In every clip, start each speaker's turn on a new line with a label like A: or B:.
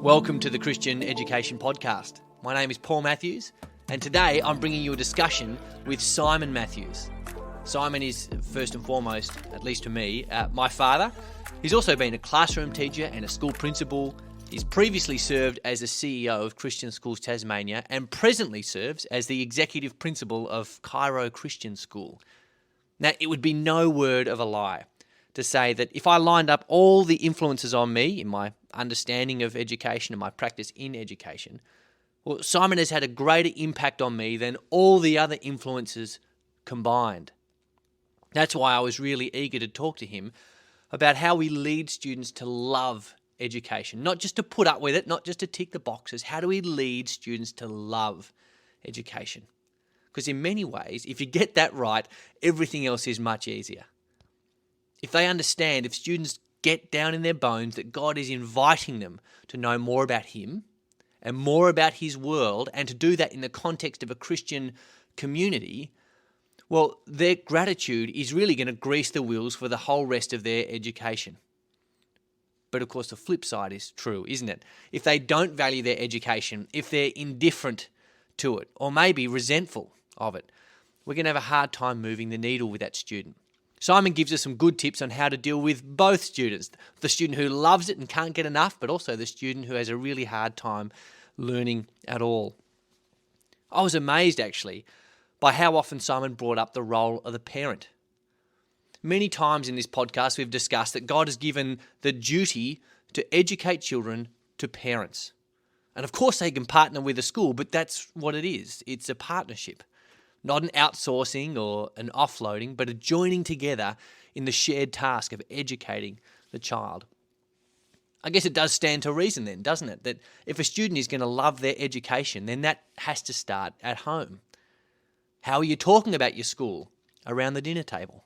A: Welcome to the Christian Education Podcast. My name is Paul Matthews, and today I'm bringing you a discussion with Simon Matthews. Simon is, first and foremost, at least to me, my father. He's also been a classroom teacher and a school principal. He's previously served as the CEO of Christian Schools Tasmania and presently serves as the executive principal of Chairo Christian School. Now, it would be no word of a lie to say that if I lined up all the influences on me in my understanding of education and my practice in education, well, Simon has had a greater impact on me than all the other influences combined. That's why I was really eager to talk to him about how we lead students to love education, not just to put up with it, not just to tick the boxes. How do we lead students to love education? Because in many ways, if you get that right, everything else is much easier. If they understand, if students get down in their bones that God is inviting them to know more about Him and more about His world, and to do that in the context of a Christian community, well, their gratitude is really going to grease the wheels for the whole rest of their education. But of course, the flip side is true, isn't it? If they don't value their education, if they're indifferent to it, or maybe resentful of it, we're going to have a hard time moving the needle with that student. Simon gives us some good tips on how to deal with both students, the student who loves it and can't get enough, but also the student who has a really hard time learning at all. I was amazed, actually, by how often Simon brought up the role of the parent. Many times in this podcast, we've discussed that God has given the duty to educate children to parents. And of course, they can partner with a school, but that's what it is. It's a partnership. Not an outsourcing or an offloading, but a joining together in the shared task of educating the child. I guess it does stand to reason then, doesn't it? That if a student is going to love their education, then that has to start at home. How are you talking about your school around the dinner table?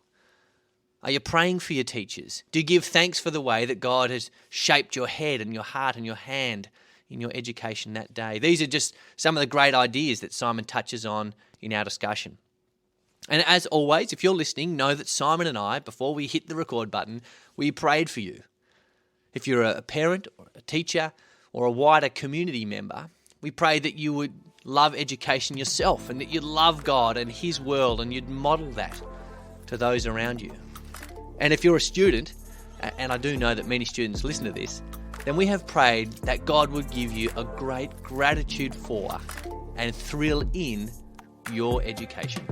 A: Are you praying for your teachers? Do you give thanks for the way that God has shaped your head and your heart and your hand in your education that day? These are just some of the great ideas that Simon touches on in our discussion. And as always, if you're listening, know that Simon and I, before we hit the record button, we prayed for you. If you're a parent or a teacher or a wider community member, we pray that you would love education yourself and that you'd love God and His world and you'd model that to those around you. And if you're a student, and I do know that many students listen to this, then we have prayed that God would give you a great gratitude for and thrill in your education.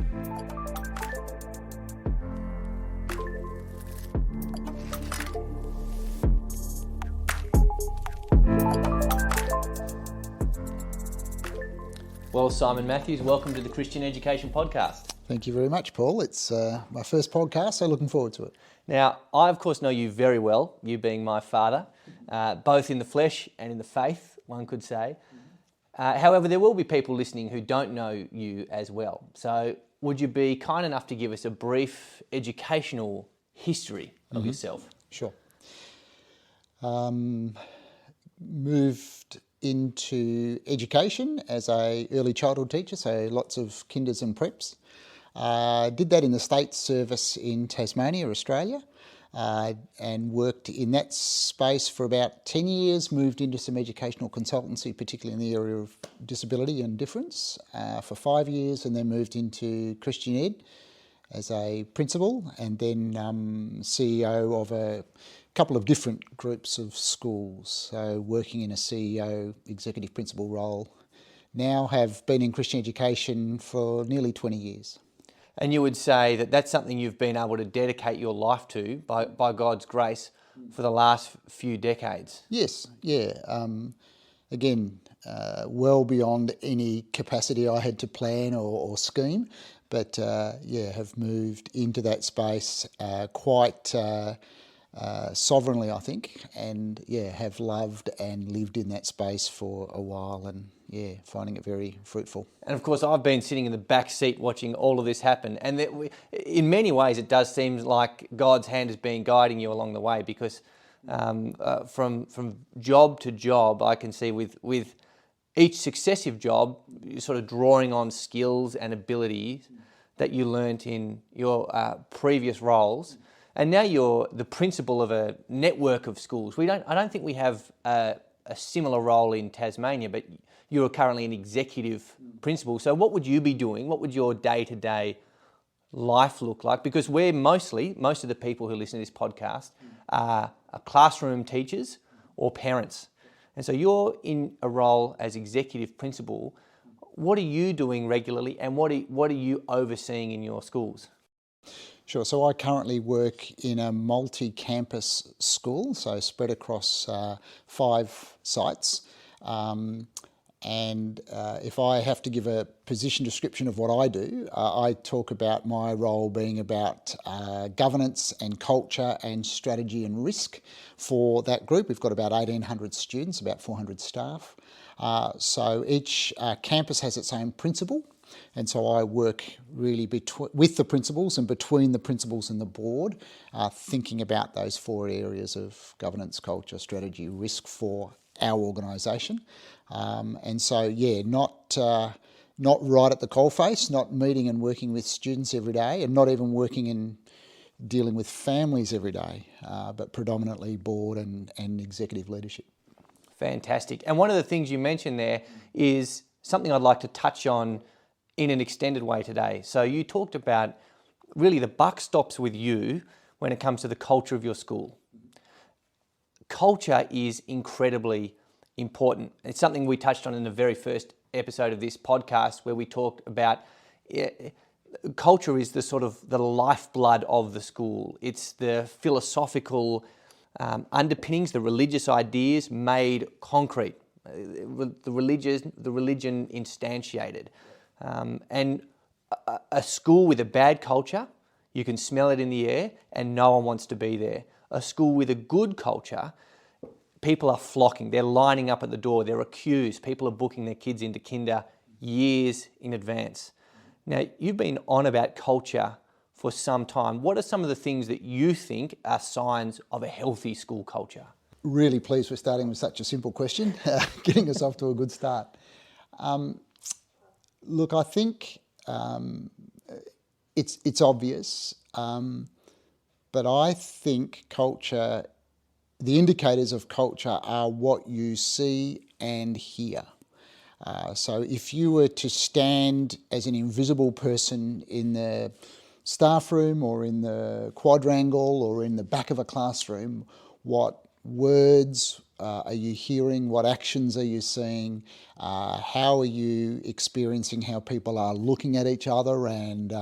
A: Well, Simon Matthews, welcome to the Christian Education Podcast.
B: Thank you very much, Paul. It's my first podcast, so looking forward to it.
A: Now, I of course know you very well, you being my father, both in the flesh and in the faith, one could say. However, there will be people listening who don't know you as well. So would you be kind enough to give us a brief educational history of yourself?
B: Sure. Moved into education as a early childhood teacher, so lots of kinders and preps. Did that in the state service in Tasmania, Australia, and worked in that space for about 10 years, moved into some educational consultancy, particularly in the area of disability and difference, for 5 years, and then moved into Christian Ed as a principal, and then CEO of a couple of different groups of schools, so working in a CEO, executive principal role. Now have been in Christian education for nearly 20 years.
A: And you would say that that's something you've been able to dedicate your life to by God's grace for the last few decades?
B: Yes, yeah. Again, well beyond any capacity I had to plan or scheme, but have moved into that space quite sovereignly, I think, and have loved and lived in that space for a while, and finding it very fruitful.
A: And of course, I've been sitting in the back seat watching all of this happen, and in many ways it does seem like God's hand has been guiding you along the way, because from job to job, I can see with each successive job, you're sort of drawing on skills and abilities that you learnt in your previous roles. And now you're the principal of a network of schools. I don't think we have a similar role in Tasmania, but you're currently an executive principal. So what would you be doing? What would your day-to-day life look like? Because most of the people who listen to this podcast are classroom teachers or parents. And so you're in a role as executive principal. What are you doing regularly, and what are you overseeing in your schools?
B: Sure. So I currently work in a multi-campus school, so spread across 5 sites. If I have to give a position description of what I do, I talk about my role being about governance and culture and strategy and risk for that group. We've got about 1,800 students, about 400 staff. So each campus has its own principal. And so I work really with the principals and between the principals and the board, thinking about those 4 areas of governance, culture, strategy, risk for our organisation. And so, yeah, not right at the coalface, not meeting and working with students every day, and not even working and dealing with families every day, but predominantly board and executive leadership.
A: Fantastic. And one of the things you mentioned there is something I'd like to touch on in an extended way today. So you talked about really the buck stops with you when it comes to the culture of your school. Culture is incredibly important. It's something we touched on in the very first episode of this podcast, where we talked about culture is the sort of the lifeblood of the school. It's the philosophical underpinnings, the religious ideas made concrete, the religion instantiated. And a school with a bad culture, you can smell it in the air and no one wants to be there. A school with a good culture, people are flocking, they're lining up at the door, they're accused, people are booking their kids into kinder years in advance. Now, you've been on about culture for some time. What are some of the things that you think are signs of a healthy school culture?
B: Really pleased we're starting with such a simple question, getting us off to a good start. Look, I think it's obvious, but I think culture, the indicators of culture are what you see and hear. So if you were to stand as an invisible person in the staff room or in the quadrangle or in the back of a classroom, what words are you hearing? What actions are you seeing? How are you experiencing how people are looking at each other and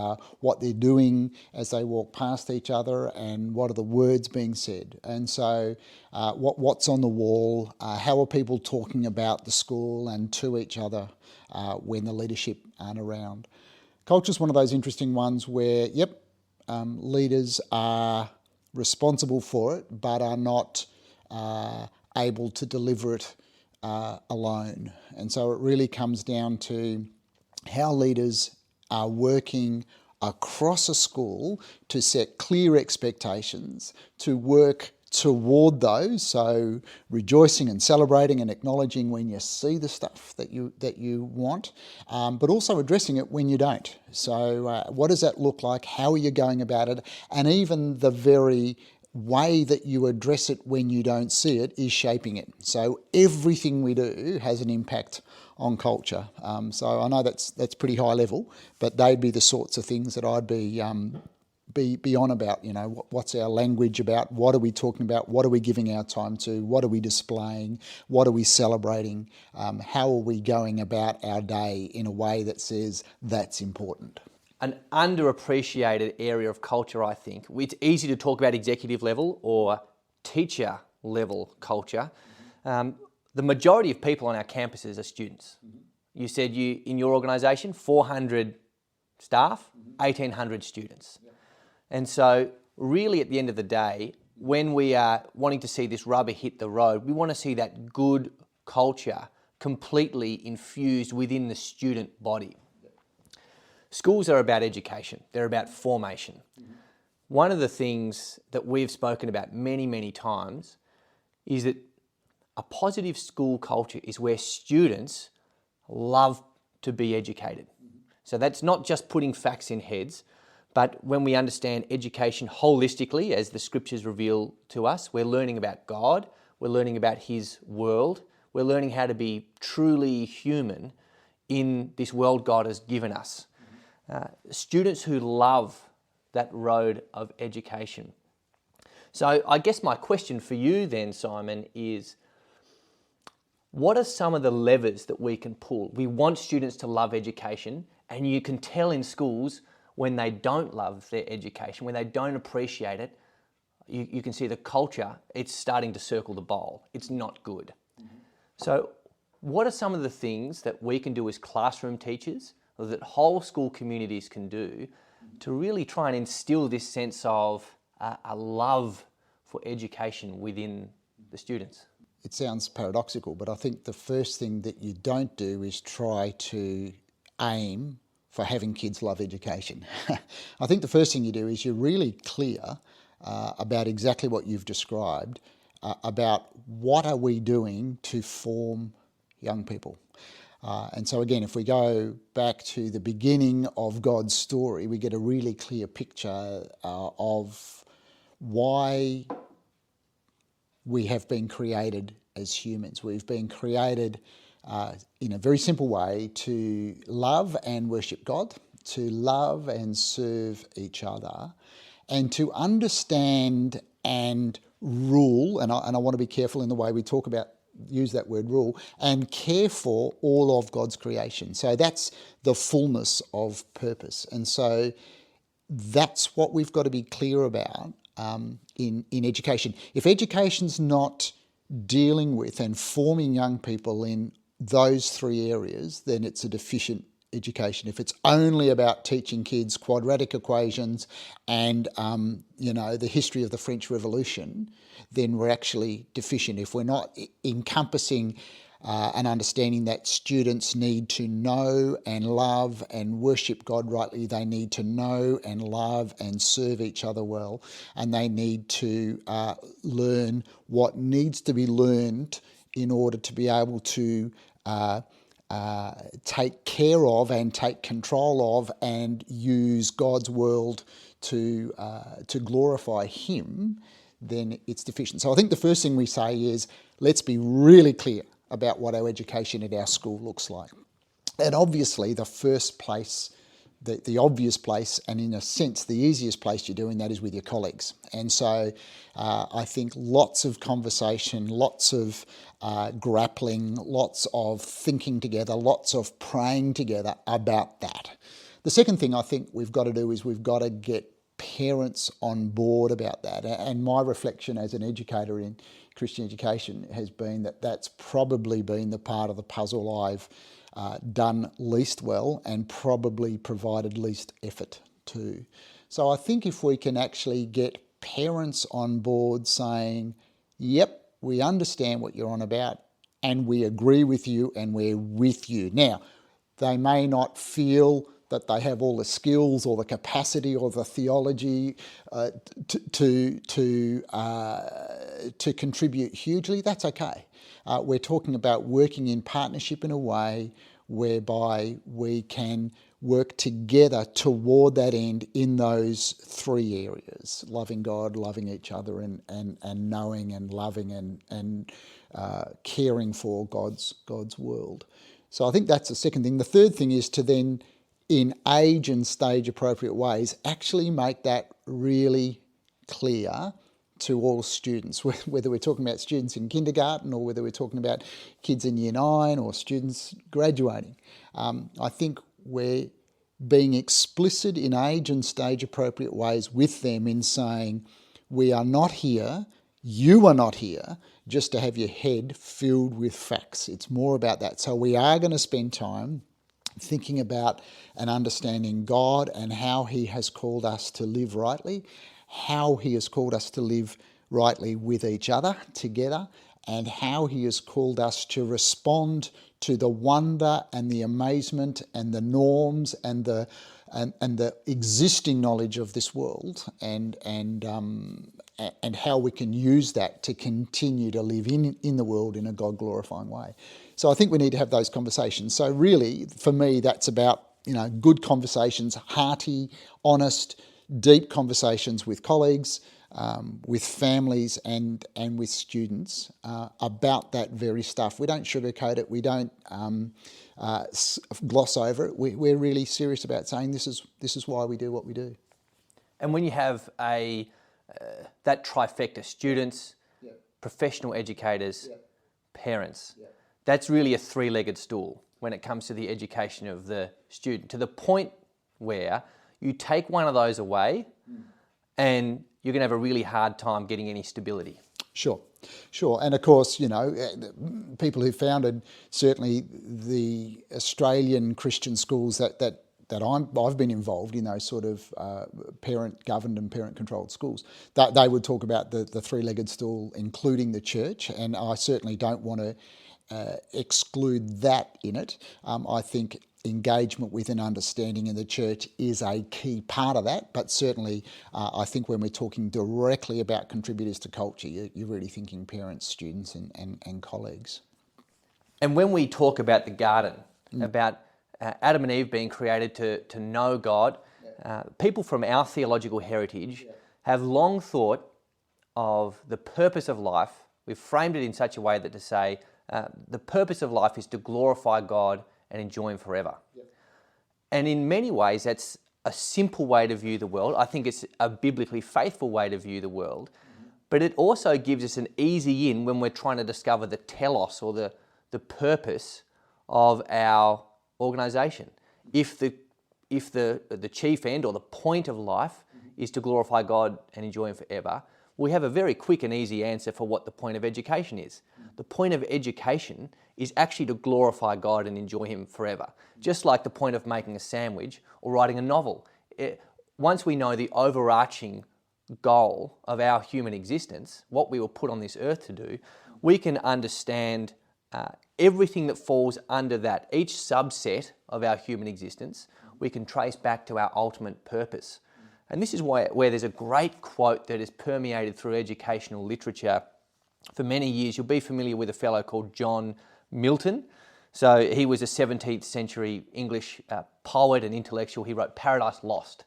B: what they're doing as they walk past each other, and what are the words being said? And so what's on the wall? How are people talking about the school and to each other when the leadership aren't around? Culture's one of those interesting ones where, leaders are responsible for it, but are not able to deliver it alone. And so it really comes down to how leaders are working across a school to set clear expectations, to work toward those, so rejoicing and celebrating and acknowledging when you see the stuff that you want, but also addressing it when you don't. So what does that look like? How are you going about it? And even the very way that you address it when you don't see it is shaping it. So everything we do has an impact on culture. So I know that's pretty high level, but they'd be the sorts of things that I'd be on about. You know, what's our language about? What are we talking about? What are we giving our time to? What are we displaying? What are we celebrating? How are we going about our day in a way that says that's important?
A: An underappreciated area of culture, I think. It's easy to talk about executive level or teacher level culture. The majority of people on our campuses are students. You said in your organisation, 400 staff, 1,800 students. And so really at the end of the day, when we are wanting to see this rubber hit the road, we want to see that good culture completely infused within the student body. Schools are about education. They're about formation. One of the things that we've spoken about many, many times is that a positive school culture is where students love to be educated. So that's not just putting facts in heads, but when we understand education holistically, as the scriptures reveal to us, we're learning about God, we're learning about His world, we're learning how to be truly human in this world God has given us. Students who love that road of education. So I guess my question for you then, Simon, is what are some of the levers that we can pull? We want students to love education, and you can tell in schools when they don't love their education, when they don't appreciate it, you can see the culture, it's starting to circle the bowl. It's not good. So what are some of the things that we can do as classroom teachers, or that whole school communities can do to really try and instill this sense of a love for education within the students?
B: It sounds paradoxical, but I think the first thing that you don't do is try to aim for having kids love education. I think the first thing you do is you're really clear about exactly what you've described, about what are we doing to form young people. And so again, if we go back to the beginning of God's story, we get a really clear picture of why we have been created as humans. We've been created in a very simple way to love and worship God, to love and serve each other, and to understand and rule, and I want to be careful in the way we use that word rule, and care for all of God's creation. So that's the fullness of purpose. And so that's what we've got to be clear about in education. If education's not dealing with and forming young people in those three areas, then it's a deficient education. If it's only about teaching kids quadratic equations and the history of the French Revolution, then we're actually deficient. If we're not encompassing and understanding that students need to know and love and worship God rightly, they need to know and love and serve each other well, and they need to learn what needs to be learned in order to be able to take care of and take control of and use God's world to glorify Him, then it's deficient. So I think the first thing we say is, let's be really clear about what our education at our school looks like. And obviously the first place, the obvious place, and in a sense the easiest place you're doing that is with your colleagues. And so I think lots of conversation, lots of grappling, lots of thinking together, lots of praying together about that. The second thing I think we've got to do is we've got to get parents on board about that. And my reflection as an educator in Christian education has been that that's probably been the part of the puzzle I've done least well and probably provided least effort to. So I think if we can actually get parents on board saying, yep, we understand what you're on about and we agree with you and we're with you. Now, they may not feel that they have all the skills or the capacity or the theology to contribute hugely. That's okay. We're talking about working in partnership in a way whereby we can work together toward that end in those three areas: loving God, loving each other, and knowing and loving and caring for God's world. So I think that's the second thing. The third thing is to then, in age and stage appropriate ways, actually make that really clear to all students, whether we're talking about students in kindergarten or whether we're talking about kids in year 9 or students graduating. I think we're being explicit in age and stage appropriate ways with them in saying, we are not here, you are not here just to have your head filled with facts. It's more about that. So we are going to spend time thinking about and understanding God and how He has called us to live rightly, how He has called us to live rightly with each other together, and how He has called us to respond to the wonder and the amazement and the norms and the existing knowledge of this world, and how we can use that to continue to live in the world in a God-glorifying way. So I think we need to have those conversations. So really, for me, that's about good conversations, hearty, honest, deep conversations with colleagues, with families and with students about that very stuff. We don't sugarcoat it. We don't gloss over it. We're really serious about saying this is why we do what we do.
A: And when you have that trifecta, students, professional educators, parents, that's really a three-legged stool when it comes to the education of the student, to the point where you take one of those away and you're going to have a really hard time getting any stability.
B: Sure. And of course, people who founded certainly the Australian Christian schools that I've been involved in, those sort of parent-governed and parent-controlled schools, they would talk about the three-legged stool, including the church, and I certainly don't want to exclude that in it. I think engagement with and understanding in the church is a key part of that, but certainly I think when we're talking directly about contributors to culture, you're really thinking parents, students and colleagues.
A: And when we talk about the garden, about Adam and Eve being created to know God, people from our theological heritage have long thought of the purpose of life. We've framed it in such a way that to say the purpose of life is to glorify God and enjoy Him forever. And in many ways, that's a simple way to view the world. I think it's a biblically faithful way to view the world. But it also gives us an easy in when we're trying to discover the telos or the purpose of our organisation. If the chief end or the point of life is to glorify God and enjoy Him forever, we have a very quick and easy answer for what the point of education is. The point of education is actually to glorify God and enjoy Him forever. Just like the point of making a sandwich or writing a novel. Once we know the overarching goal of our human existence, what we were put on this earth to do, we can understand everything that falls under that. Each subset of our human existence, we can trace back to our ultimate purpose. And this is where there's a great quote that has permeated through educational literature for many years. You'll be familiar with a fellow called John Milton. So he was a 17th century English poet and intellectual. He wrote Paradise Lost,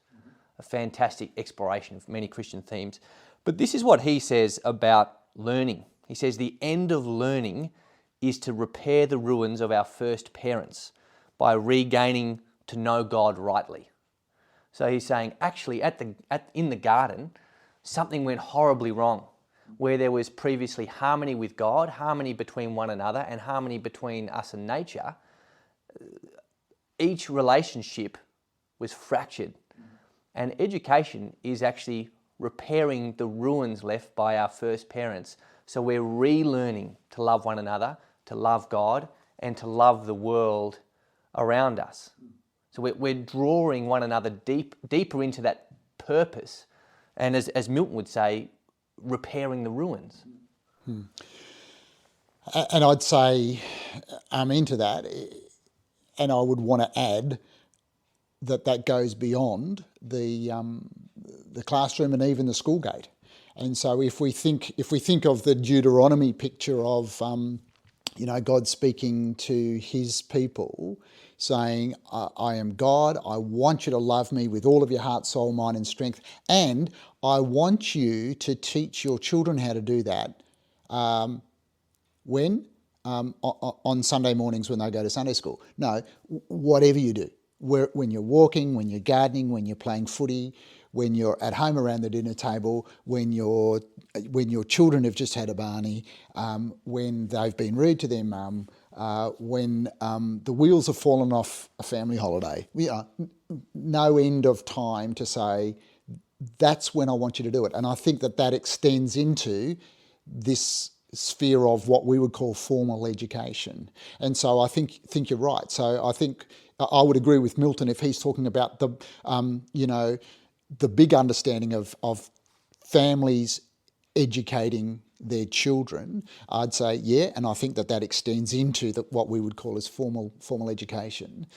A: a fantastic exploration of many Christian themes. But this is what he says about learning. He says, the end of learning is to repair the ruins of our first parents by regaining to know God rightly. So he's saying, actually, in the garden, something went horribly wrong, where there was previously harmony with God, harmony between one another, and harmony between us and nature. Each relationship was fractured. And education is actually repairing the ruins left by our first parents. So we're relearning to love one another, to love God, and to love the world around us. So we're drawing one another deeper into that purpose, and as Milton would say, repairing the ruins.
B: And I'd say I'm into that, and I would want to add that goes beyond the classroom and even the school gate. And so if we think of the Deuteronomy picture of God speaking to His people, saying, I am God, I want you to love me with all of your heart, soul, mind and strength, and I want you to teach your children how to do that. When? On Sunday mornings when they go to Sunday school. No, whatever you do. When you're walking, when you're gardening, when you're playing footy, when you're at home around the dinner table, when your children have just had a barney, when they've been rude to their mum, when the wheels have fallen off a family holiday. No end of time to say, that's when I want you to do it. And I think that extends into this sphere of what we would call formal education. And so I think you're right. So I think I would agree with Milton if he's talking about the big understanding of families educating their children. I'd say, yeah, and I think that extends into what we would call as formal education.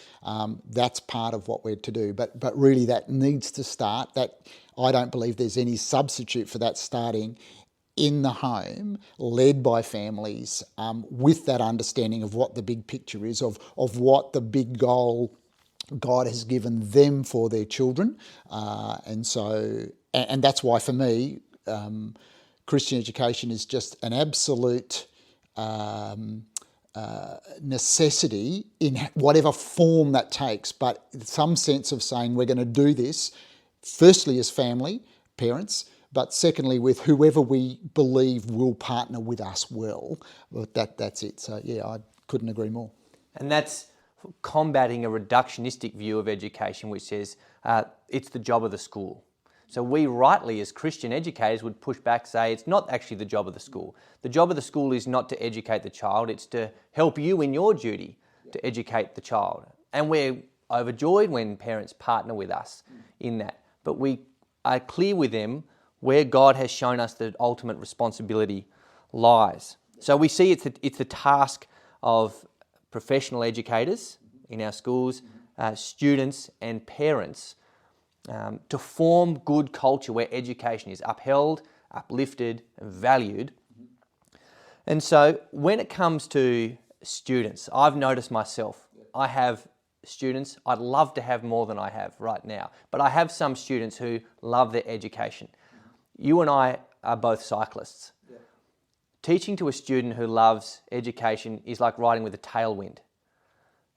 B: That's part of what we're to do. But really that needs to start. That I don't believe there's any substitute for that starting in the home, led by families, with that understanding of what the big picture is, of what the big goal God has given them for their children. And that's why for me, Christian education is just an absolute necessity in whatever form that takes, but some sense of saying we're going to do this, firstly as family, parents, but secondly with whoever we believe will partner with us well. That's it. So yeah, I couldn't agree more.
A: And that's combating a reductionistic view of education, which says it's the job of the school. So we rightly, as Christian educators, would push back, say it's not actually the job of the school. The job of the school is not to educate the child, it's to help you in your duty to educate the child. And we're overjoyed when parents partner with us in that. But we are clear with them where God has shown us the ultimate responsibility lies. So we see it's the task of professional educators in our schools, students and parents, to form good culture where education is upheld, uplifted and valued. And so when it comes to students, I've noticed myself, I have students, I'd love to have more than I have right now, but I have some students who love their education. You and I are both cyclists. Yeah. Teaching to a student who loves education is like riding with a tailwind.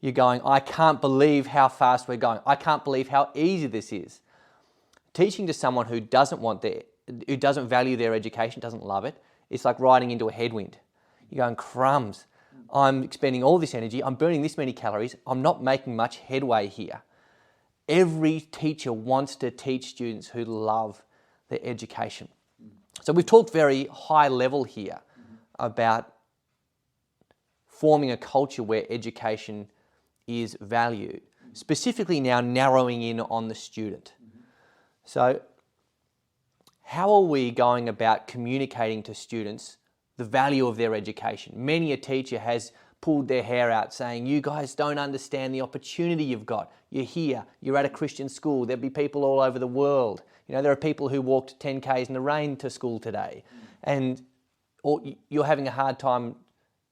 A: You're going, I can't believe how fast we're going. I can't believe how easy this is. Teaching to someone who doesn't value their education, doesn't love it, it's like riding into a headwind. You're going, crumbs. I'm expending all this energy. I'm burning this many calories. I'm not making much headway here. Every teacher wants to teach students who love their education. So we've talked very high level here about forming a culture where education is valued, specifically now narrowing in on the student. So how are we going about communicating to students the value of their education? Many a teacher has pulled their hair out saying, you guys don't understand the opportunity you've got. You're here, you're at a Christian school, there'll be people all over the world. You know, there are people who walked 10 Ks in the rain to school today, or you're having a hard time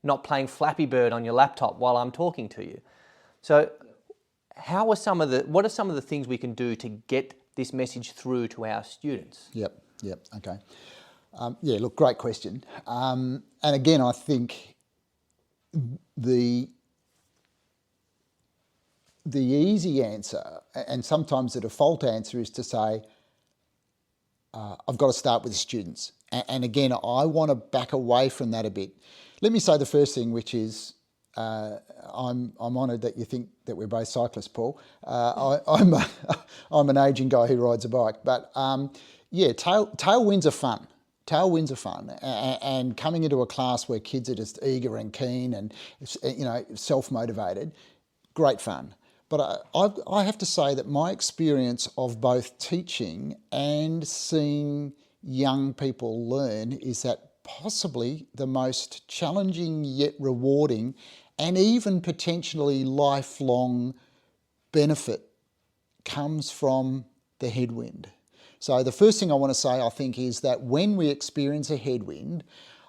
A: not playing Flappy Bird on your laptop while I'm talking to you. So what are some of the things we can do to get this message through to our students?
B: Yep, okay. Yeah, look, great question. And again, I think the easy answer, and sometimes the default answer, is to say, I've got to start with the students. And again, I want to back away from that a bit. Let me say the first thing, which is, I'm honoured that you think that we're both cyclists, Paul. I'm an ageing guy who rides a bike, but yeah, tailwinds are fun. Tailwinds are fun, and coming into a class where kids are just eager and keen and, you know, self-motivated, great fun. But I have to say that my experience of both teaching and seeing young people learn is that possibly the most challenging yet rewarding and even potentially lifelong benefit comes from the headwind. So the first thing I want to say, I think, is that when we experience a headwind,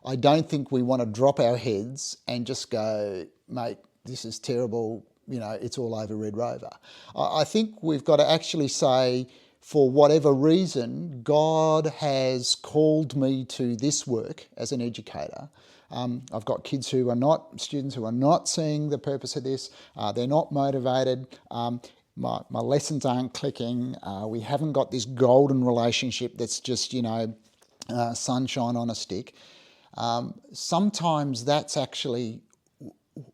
B: I don't think we want to drop our heads and just go, mate, this is terrible, you know, it's all over Red Rover. I think we've got to actually say, for whatever reason, God has called me to this work as an educator. I've got students who are not seeing the purpose of this. They're not motivated. My lessons aren't clicking. We haven't got this golden relationship that's just, you know, sunshine on a stick. Sometimes that's actually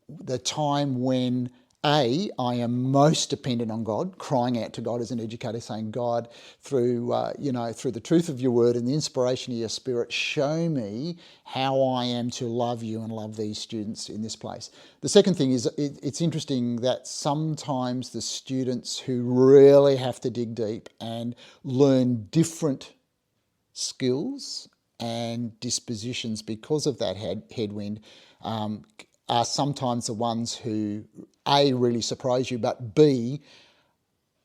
B: the time when I am most dependent on God, crying out to God as an educator, saying, God, through the truth of your word and the inspiration of your spirit, show me how I am to love you and love these students in this place. The second thing is, it's interesting that sometimes the students who really have to dig deep and learn different skills and dispositions because of that headwind are sometimes the ones who, A, really surprise you, but B,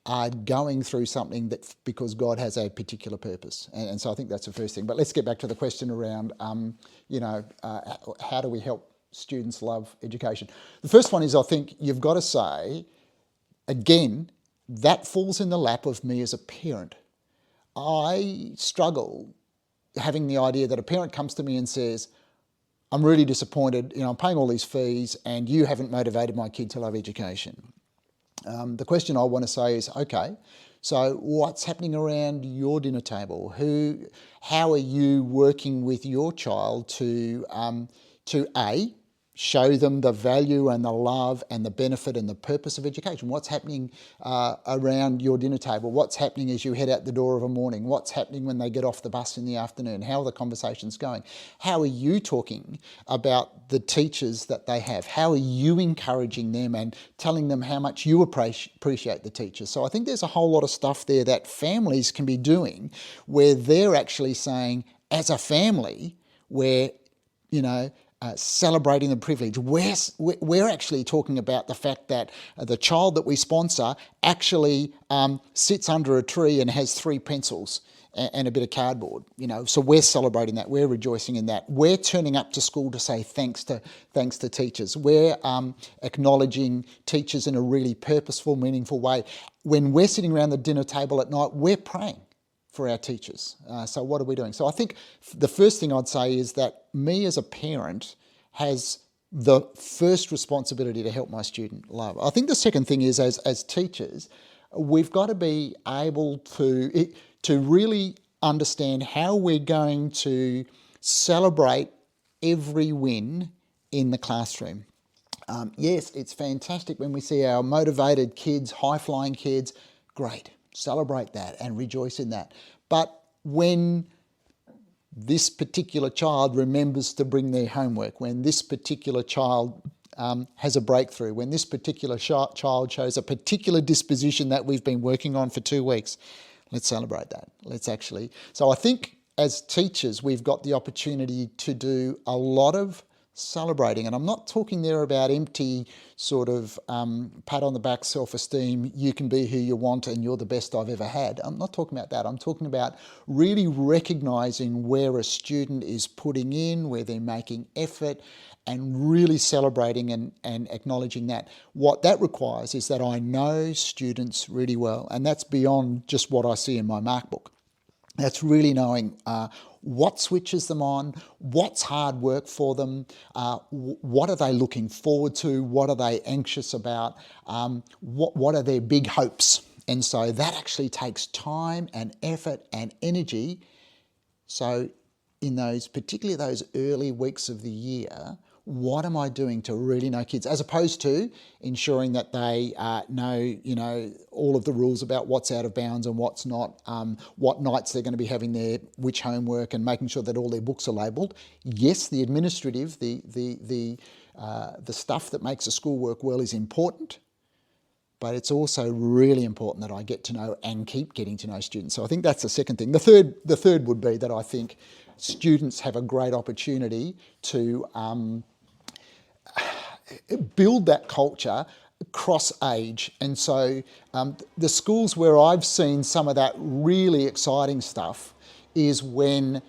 B: are going through something that because God has a particular purpose. And so I think that's the first thing. But let's get back to the question around, how do we help students love education? The first one is, I think you've got to say, again, that falls in the lap of me as a parent. I struggle having the idea that a parent comes to me and says, I'm really disappointed, I'm paying all these fees and you haven't motivated my kid to love education. The question I want to say is, okay, so what's happening around your dinner table? How are you working with your child to A, show them the value and the love and the benefit and the purpose of education? What's happening around your dinner table? What's happening as you head out the door of a morning? What's happening when they get off the bus in the afternoon? How are the conversations going? How are you talking about the teachers that they have? How are you encouraging them and telling them how much you appreciate the teachers? So I think there's a whole lot of stuff there that families can be doing where they're actually saying, as a family, where, celebrating the privilege. We're actually talking about the fact that the child that we sponsor actually sits under a tree and has 3 pencils and a bit of cardboard. So we're celebrating that. We're rejoicing in that. We're turning up to school to say thanks to teachers. We're acknowledging teachers in a really purposeful, meaningful way. When we're sitting around the dinner table at night, we're praying for our teachers. So what are we doing? So I think the first thing I'd say is that me as a parent has the first responsibility to help my student love. I think the second thing is, as teachers, we've got to be able to really understand how we're going to celebrate every win in the classroom. Yes, it's fantastic when we see our motivated kids, high-flying kids. Great. Celebrate that and rejoice in that. But when this particular child remembers to bring their homework, when this particular child has a breakthrough, when this particular child shows a particular disposition that we've been working on for 2 weeks, let's celebrate that. So I think as teachers, we've got the opportunity to do a lot of celebrating. And I'm not talking there about empty sort of pat on the back, self-esteem, you can be who you want and you're the best I've ever had. I'm not talking about that. I'm talking about really recognising where a student is putting in, where they're making effort, and really celebrating and acknowledging that. What that requires is that I know students really well, and that's beyond just what I see in my mark book. That's really knowing what switches them on, what's hard work for them, what are they looking forward to, what are they anxious about, what are their big hopes. And so that actually takes time and effort and energy. So in particularly those early weeks of the year, what am I doing to really know kids, as opposed to ensuring that they know, all of the rules about what's out of bounds and what's not, what nights they're going to be having which homework, and making sure that all their books are labelled. Yes, the administrative, the stuff that makes the school work well is important, but it's also really important that I get to know and keep getting to know students. So I think that's the second thing. The third would be that I think students have a great opportunity to build that culture across age. And so the schools where I've seen some of that really exciting stuff is when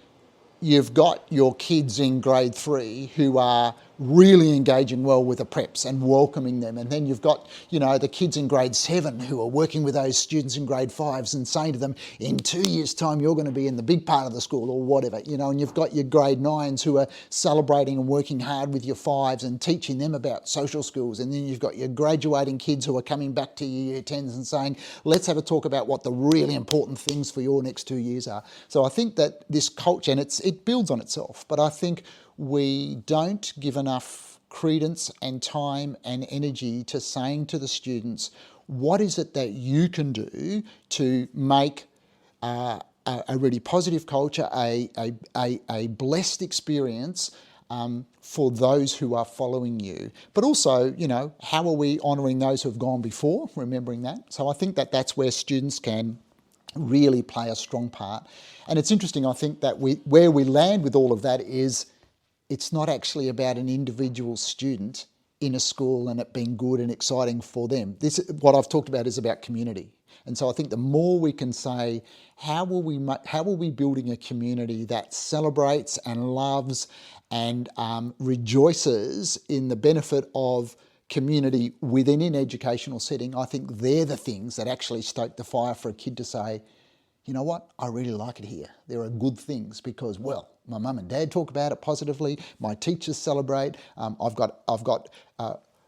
B: you've got your kids in grade 3 who are really engaging well with the preps and welcoming them, and then you've got the kids in grade 7 who are working with those students in grade 5s and saying to them, in 2 years time you're going to be in the big part of the school or whatever, and you've got your grade 9s who are celebrating and working hard with your 5s and teaching them about social skills, and then you've got your graduating kids who are coming back to your year 10s and saying, let's have a talk about what the really important things for your next 2 years are. So I think that this culture, and it builds on itself, but I think we don't give enough credence and time and energy to saying to the students, what is it that you can do to make a really positive culture, a blessed experience for those who are following you. But also, how are we honouring those who have gone before, remembering that? So I think that that's where students can really play a strong part. And it's interesting, I think, that where we land with all of that is it's not actually about an individual student in a school and it being good and exciting for them. What I've talked about is about community. And so I think the more we can say, how are we building a community that celebrates and loves and rejoices in the benefit of community within an educational setting, I think they're the things that actually stoke the fire for a kid to say, you know what, I really like it here. There are good things because, well, my mum and dad talk about it positively. My teachers celebrate. I've got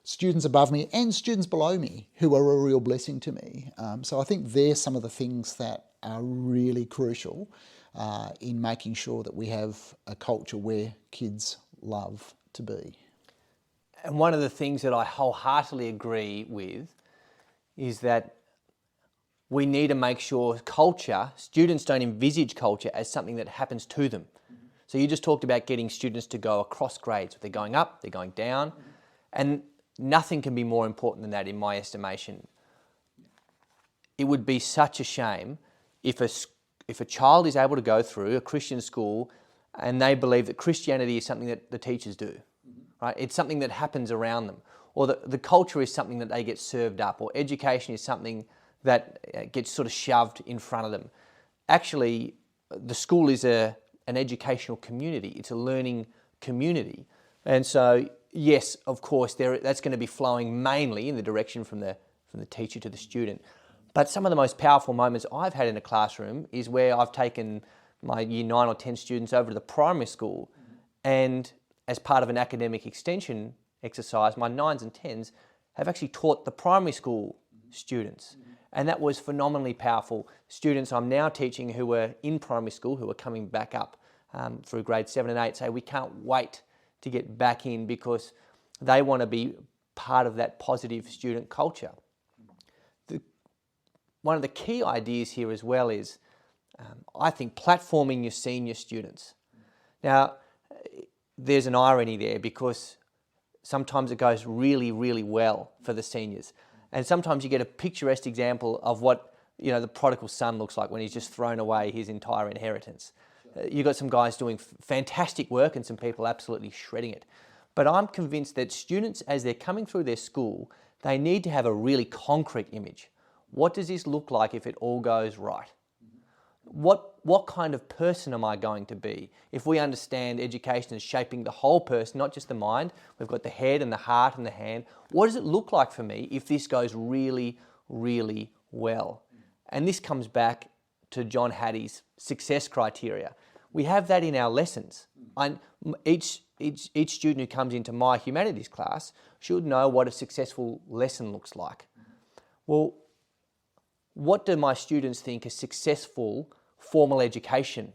B: students above me and students below me who are a real blessing to me. So I think they're some of the things that are really crucial in making sure that we have a culture where kids love to be.
A: And one of the things that I wholeheartedly agree with is that we need to make sure students don't envisage culture as something that happens to them. So you just talked about getting students to go across grades. They're going up, they're going down, and nothing can be more important than that in my estimation. It would be such a shame if a child is able to go through a Christian school and they believe that Christianity is something that the teachers do, right? It's something that happens around them, or the culture is something that they get served up, or education is something that gets sort of shoved in front of them. Actually, the school is an educational community. It's a learning community. And so, yes, of course, that's going to be flowing mainly in the direction from the teacher to the student. But some of the most powerful moments I've had in a classroom is where I've taken my year 9 or 10 students over to the primary school, and as part of an academic extension exercise, my 9s and 10s have actually taught the primary school students. And that was phenomenally powerful. Students I'm now teaching who were in primary school, who are coming back up through grades 7 and 8, say we can't wait to get back in because they want to be part of that positive student culture. One of the key ideas here as well is, I think, platforming your senior students. Now, there's an irony there because sometimes it goes really, really well for the seniors. And sometimes you get a picturesque example of what, the prodigal son looks like when he's just thrown away his entire inheritance. You've got some guys doing fantastic work and some people absolutely shredding it. But I'm convinced that students, as they're coming through their school, they need to have a really concrete image. What does this look like if it all goes right? What kind of person am I going to be? If we understand education is shaping the whole person, not just the mind, we've got the head and the heart and the hand. What does it look like for me if this goes really, really well? And this comes back to John Hattie's success criteria. We have that in our lessons. Each student who comes into my humanities class should know what a successful lesson looks like. Well, what do my students think a successful formal education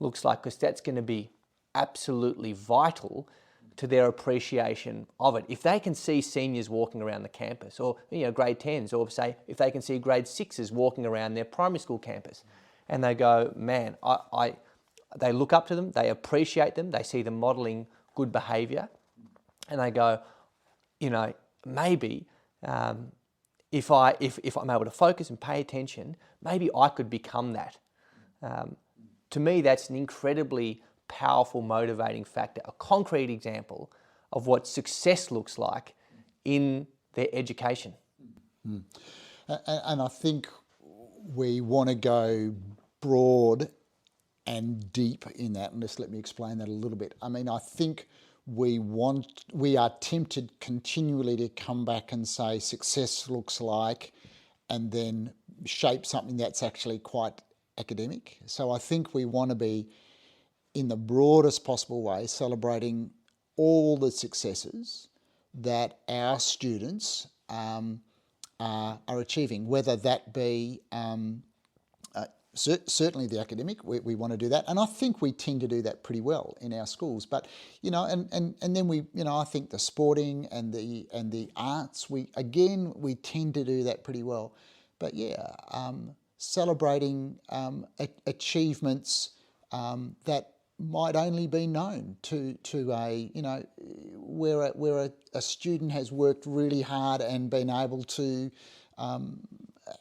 A: looks like? Because that's going to be absolutely vital to their appreciation of it. If they can see seniors walking around the campus, or grade 10s, or say if they can see grade 6s walking around their primary school campus, and they go, man, they look up to them, they appreciate them, they see them modelling good behaviour, and they go, maybe if I'm able to focus and pay attention, maybe I could become that. To me, that's an incredibly powerful motivating factor, a concrete example of what success looks like in their education.
B: And I think we want to go broad and deep in that, and just let me explain that a little bit. I mean, I think we are tempted continually to come back and say success looks like, and then shape something that's actually quite academic. So I think we want to be, in the broadest possible way, celebrating all the successes that our students are achieving, whether that be certainly the academic. We want to do that, and I think we tend to do that pretty well in our schools. But and then we, I think the sporting and the arts, we tend to do that pretty well. But celebrating achievements that might only be known to a where a student has worked really hard and been able to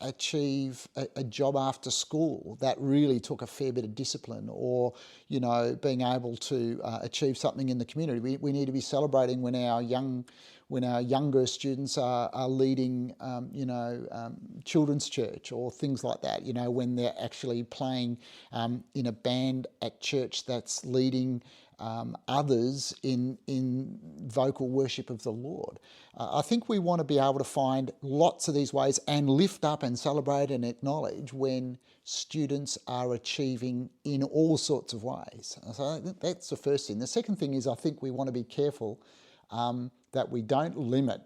B: achieve a job after school that really took a fair bit of discipline, or being able to achieve something in the community. We need to be celebrating when our younger students are leading children's church or things like that, when they're actually playing in a band at church that's leading others in vocal worship of the Lord. I think we want to be able to find lots of these ways and lift up and celebrate and acknowledge when students are achieving in all sorts of ways. So I think that's the first thing. The second thing is I think we want to be careful that we don't limit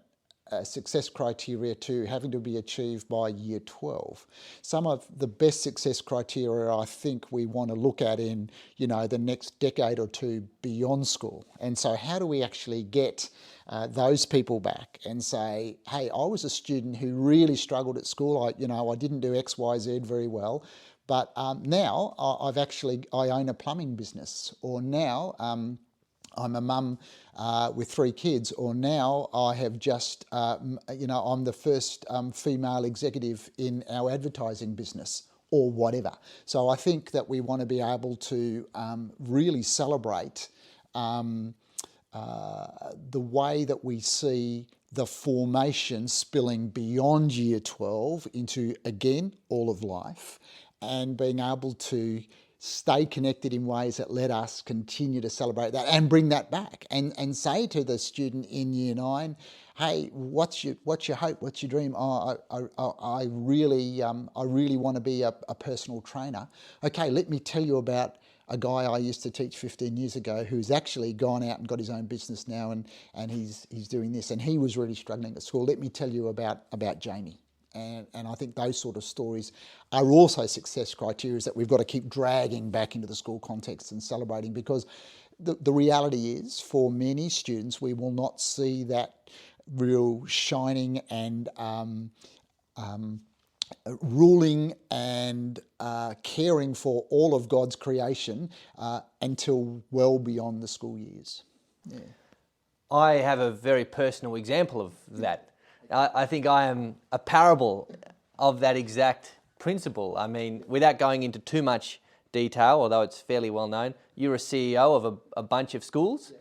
B: success criteria to having to be achieved by year 12. Some of the best success criteria I think we want to look at in, the next decade or two beyond school. And so how do we actually get those people back and say, hey, I was a student who really struggled at school. I didn't do X, Y, Z very well. But now I own a plumbing business, or now I'm a mum with 3 kids, or now I have just, I'm the first female executive in our advertising business, or whatever. So I think that we want to be able to really celebrate the way that we see the formation spilling beyond year 12 into, again, all of life, and being able to stay connected in ways that let us continue to celebrate that and bring that back and say to the student in year 9, hey, what's your hope? What's your dream? Oh, I really want to be a personal trainer. Okay, let me tell you about a guy I used to teach 15 years ago who's actually gone out and got his own business now, and he's doing this, and he was really struggling at school. Let me tell you about Jamie. And I think those sort of stories are also success criteria that we've got to keep dragging back into the school context and celebrating, because the reality is, for many students, we will not see that real shining and ruling and caring for all of God's creation until well beyond the school years. Yeah.
A: I have a very personal example of that. I think I am a parable of that exact principle. I mean, without going into too much detail, although it's fairly well known, you're a CEO of a bunch of schools,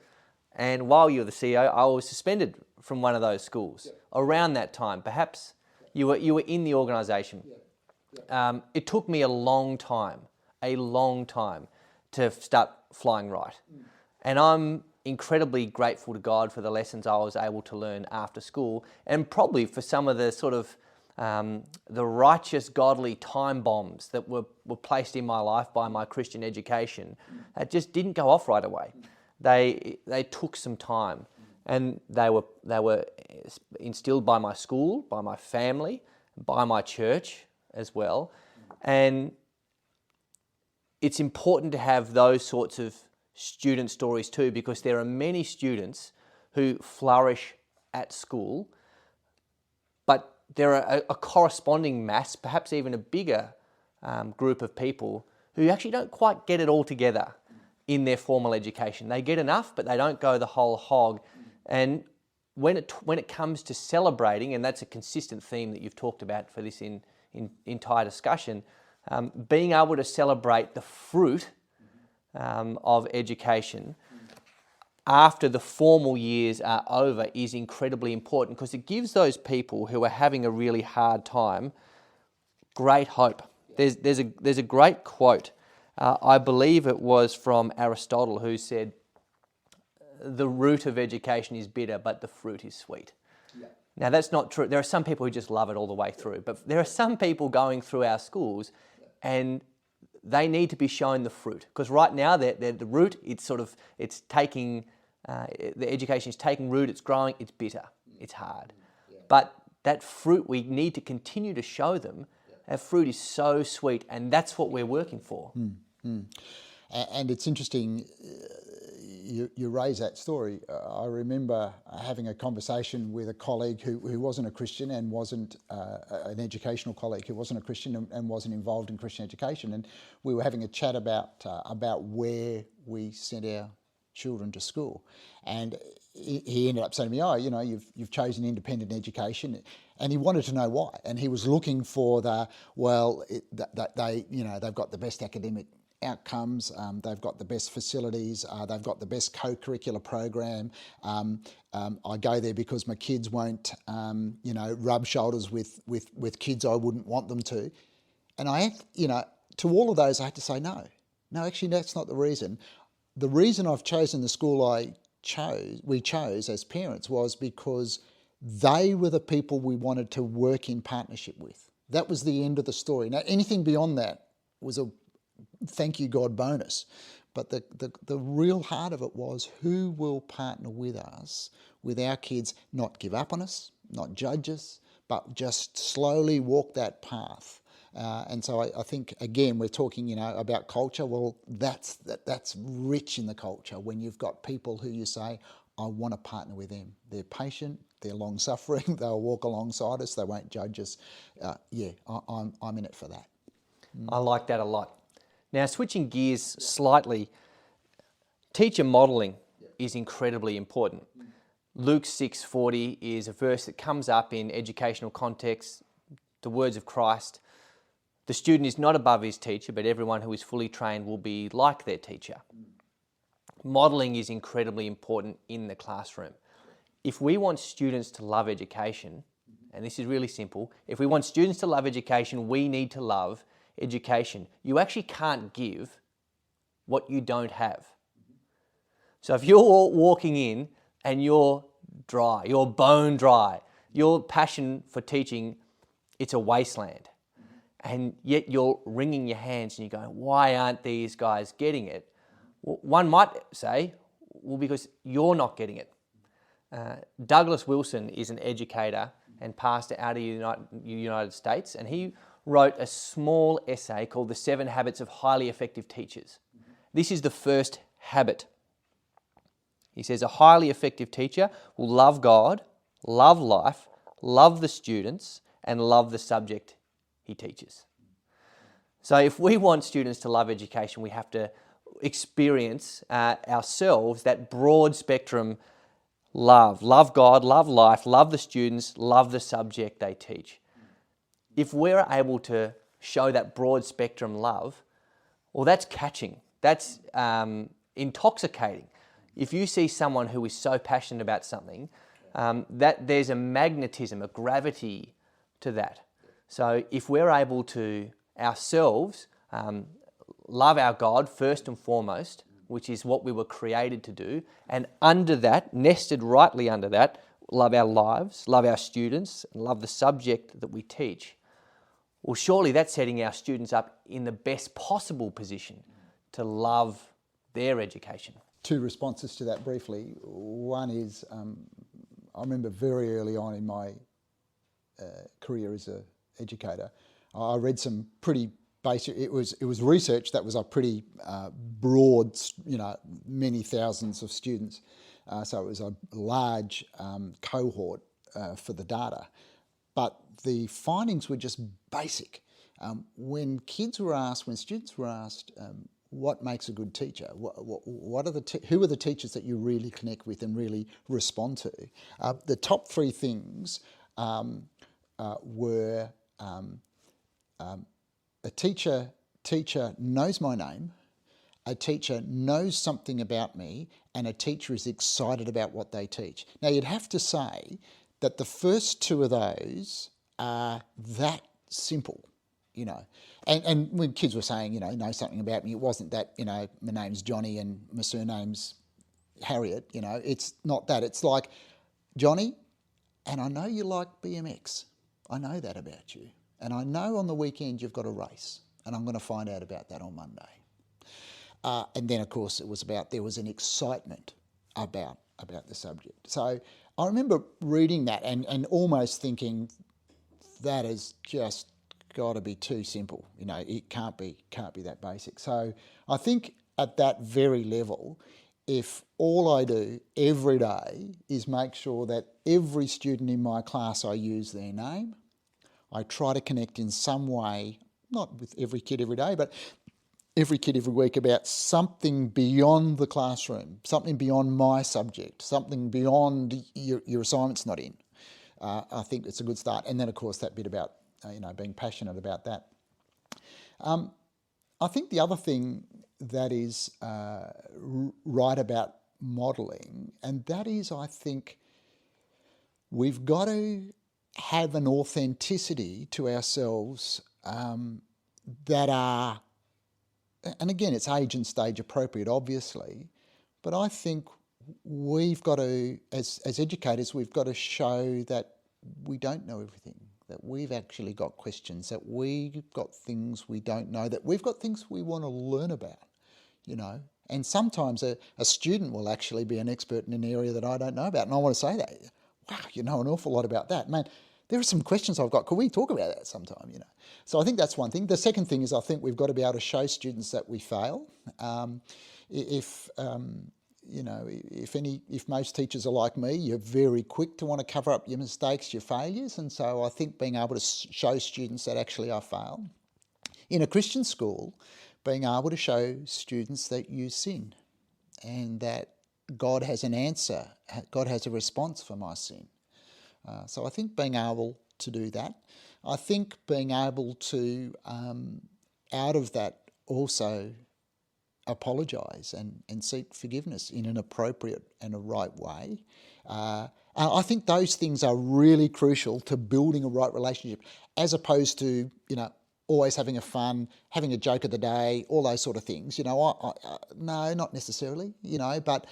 A: and while you're the CEO, I was suspended from one of those schools around that time. Perhaps you were in the organisation. It took me a long time to start flying right. And I'm incredibly grateful to God for the lessons I was able to learn after school, and probably for some of the sort of the righteous, godly time bombs that were placed in my life by my Christian education that just didn't go off right away. They took some time, and they were instilled by my school, by my family, by my church as well. And it's important to have those sorts of student stories too, because there are many students who flourish at school, but there are a corresponding mass, perhaps even a bigger group of people who actually don't quite get it all together in their formal education. They get enough, but they don't go the whole hog. And when it comes to celebrating, and that's a consistent theme that you've talked about for this entire discussion, being able to celebrate the fruit of education after the formal years are over is incredibly important, because it gives those people who are having a really hard time great hope. There's a great quote. I believe it was from Aristotle, who said, "The root of education is bitter, but the fruit is sweet." Yeah. Now that's not true. There are some people who just love it all the way through, but there are some people going through our schools, and they need to be shown the fruit, because right now they're the root. It's taking the education is taking root. It's growing. It's bitter. It's hard. Yeah. But that fruit, we need to continue to show them. Yeah. That fruit is so sweet, and that's what we're working for.
B: And it's interesting. You raise that story. I remember having a conversation with a colleague who wasn't a Christian, and wasn't an educational colleague who wasn't a Christian and wasn't involved in Christian education, and we were having a chat about where we sent our children to school, and he ended up saying to me, "Oh, you've chosen independent education," and he wanted to know why, and he was looking for they've got the best academic outcomes, they've got the best facilities, they've got the best co-curricular program. I go there because my kids won't, rub shoulders with kids I wouldn't want them to. And to all of those, I had to say no, actually, that's not the reason. the reason I've chosen the school we chose as parents was because they were the people we wanted to work in partnership with. That was the end of the story. Now, anything beyond that was a thank you God bonus. But the real heart of it was who will partner with us, with our kids, not give up on us, not judge us, but just slowly walk that path. And so I think, again, we're talking, about culture. Well, that's rich in the culture when you've got people who you say, I want to partner with them. They're patient, they're long-suffering, they'll walk alongside us, they won't judge us. I'm in it for that.
A: I like that a lot. Now, switching gears slightly, teacher modelling is incredibly important. Luke 6:40 is a verse that comes up in educational contexts, the words of Christ. The student is not above his teacher, but everyone who is fully trained will be like their teacher. Modelling is incredibly important in the classroom. If we want students to love education, and this is really simple, if we want students to love education, we need to love education. You actually can't give what you don't have. So if you're walking in and you're dry, you're bone dry, your passion for teaching, it's a wasteland, and yet you're wringing your hands and you're going, why aren't these guys getting it? Well, one might say, well, because you're not getting it. Douglas Wilson is an educator and pastor out of the United States, and he wrote a small essay called The 7 Habits of Highly Effective Teachers. This is the first habit. He says a highly effective teacher will love God, love life, love the students, and love the subject he teaches. So if we want students to love education, we have to experience ourselves that broad spectrum love. Love God, love life, love the students, love the subject they teach. If we're able to show that broad spectrum love, well, that's catching. That's intoxicating. If you see someone who is so passionate about something, that there's a magnetism, a gravity to that. So if we're able to ourselves love our God first and foremost, which is what we were created to do, and under that, nested rightly under that, love our lives, love our students, and love the subject that we teach, well, surely that's setting our students up in the best possible position to love their education.
B: 2 responses to that briefly. One is, I remember very early on in my career as an educator, I read some pretty basic, it was research that was a pretty broad, many thousands of students. So it was a large cohort for the data. But the findings were just basic. When students were asked, what makes a good teacher? Who are the teachers that you really connect with and really respond to? The top 3 things were a teacher knows my name, a teacher knows something about me, and a teacher is excited about what they teach. Now, you'd have to say that the first 2 of those are that simple, And when kids were saying, know something about me, it wasn't that, my name's Johnny and my surname's Harriet, it's not that. It's like, Johnny, and I know you like BMX. I know that about you. And I know on the weekend you've got a race, and I'm going to find out about that on Monday. And then, of course, there was an excitement about the subject. So I remember reading that and almost thinking, that is just got to be too simple. It can't be that basic. So I think at that very level, if all I do every day is make sure that every student in my class, I use their name, I try to connect in some way, not with every kid every day, but every kid every week, about something beyond the classroom, something beyond my subject, something beyond your assignment's not in. I think it's a good start. And then, of course, that bit about being passionate about that. I think the other thing that is right about modelling, and that is, I think, we've got to have an authenticity to ourselves that are and again, it's age and stage appropriate, obviously, but I think we've got to, as educators, we've got to show that we don't know everything, that we've actually got questions, that we've got things we don't know, that we've got things we want to learn about, you know. And sometimes a student will actually be an expert in an area that I don't know about, and I want to say that, wow, you know an awful lot about that. Man, there are some questions I've got. Could we talk about that sometime, you know? So I think that's one thing. The second thing is I think we've got to be able to show students that we fail. If you know, if most teachers are like me, you're very quick to want to cover up your mistakes, your failures, and so I think being able to show students that actually I failed. In a Christian school, being able to show students that you sin and that God has an answer, God has a response for my sin. So I think being able to do that. I think being able to, out of that, also apologise and seek forgiveness in an appropriate and a right way. I think those things are really crucial to building a right relationship, as opposed to, you know, always having a fun, having a joke of the day, all those sort of things. You know, no, not necessarily, you know, but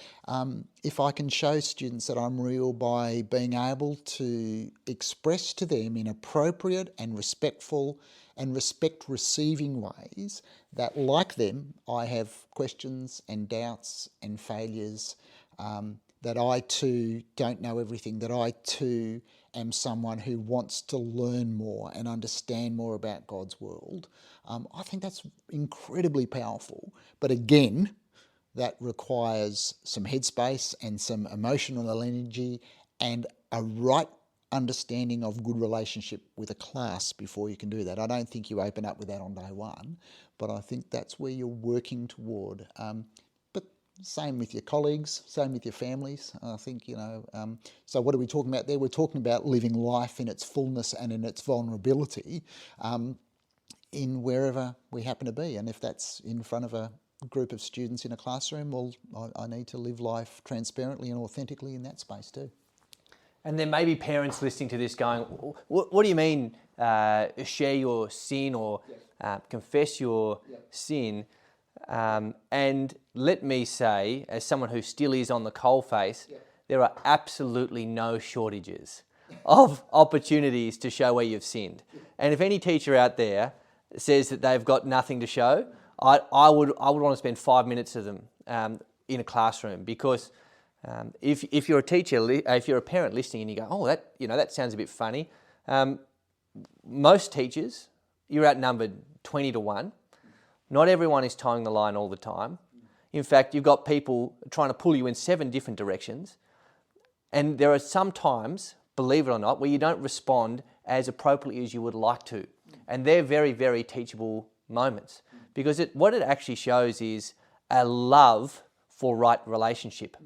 B: if I can show students that I'm real by being able to express to them in appropriate and respectful and respect-receiving ways that, like them, I have questions and doubts and failures, that I too don't know everything, that I too am someone who wants to learn more and understand more about God's world. I think that's incredibly powerful. But again, that requires some headspace and some emotional energy and a right understanding of good relationship with a class before you can do that. I don't think you open up with that on day one, but I think that's where you're working toward. But same with your colleagues, same with your families. I think, you know, so what are we talking about there? We're talking about living life in its fullness and in its vulnerability, in wherever we happen to be. And if that's in front of a group of students in a classroom, well, I need to live life transparently and authentically in that space too.
A: And there may be parents listening to this going, what do you mean share your sin or confess your sin? And let me say, as someone who still is on the coalface, there are absolutely no shortages of opportunities to show where you've sinned. And if any teacher out there says that they've got nothing to show, I would want to spend 5 minutes of them in a classroom, because if you're a teacher, if you're a parent listening and you go, oh, that sounds a bit funny, most teachers, you're outnumbered 20 to 1. Not everyone is towing the line all the time. In fact, you've got people trying to pull you in 7 different directions. And there are some times, believe it or not, where you don't respond as appropriately as you would like to. And they're very, very teachable moments, because what it actually shows is a love for right relationship.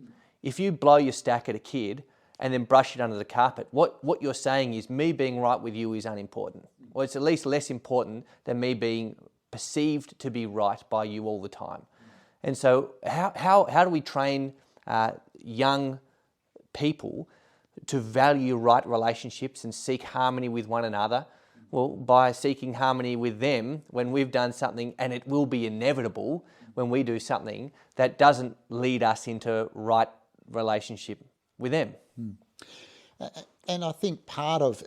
A: If you blow your stack at a kid and then brush it under the carpet, what you're saying is, me being right with you is unimportant, or it's at least less important than me being perceived to be right by you all the time. And so how do we train young people to value right relationships and seek harmony with one another? Well, by seeking harmony with them when we've done something, and it will be inevitable when we do something that doesn't lead us into right relationship with them.
B: And I think part of,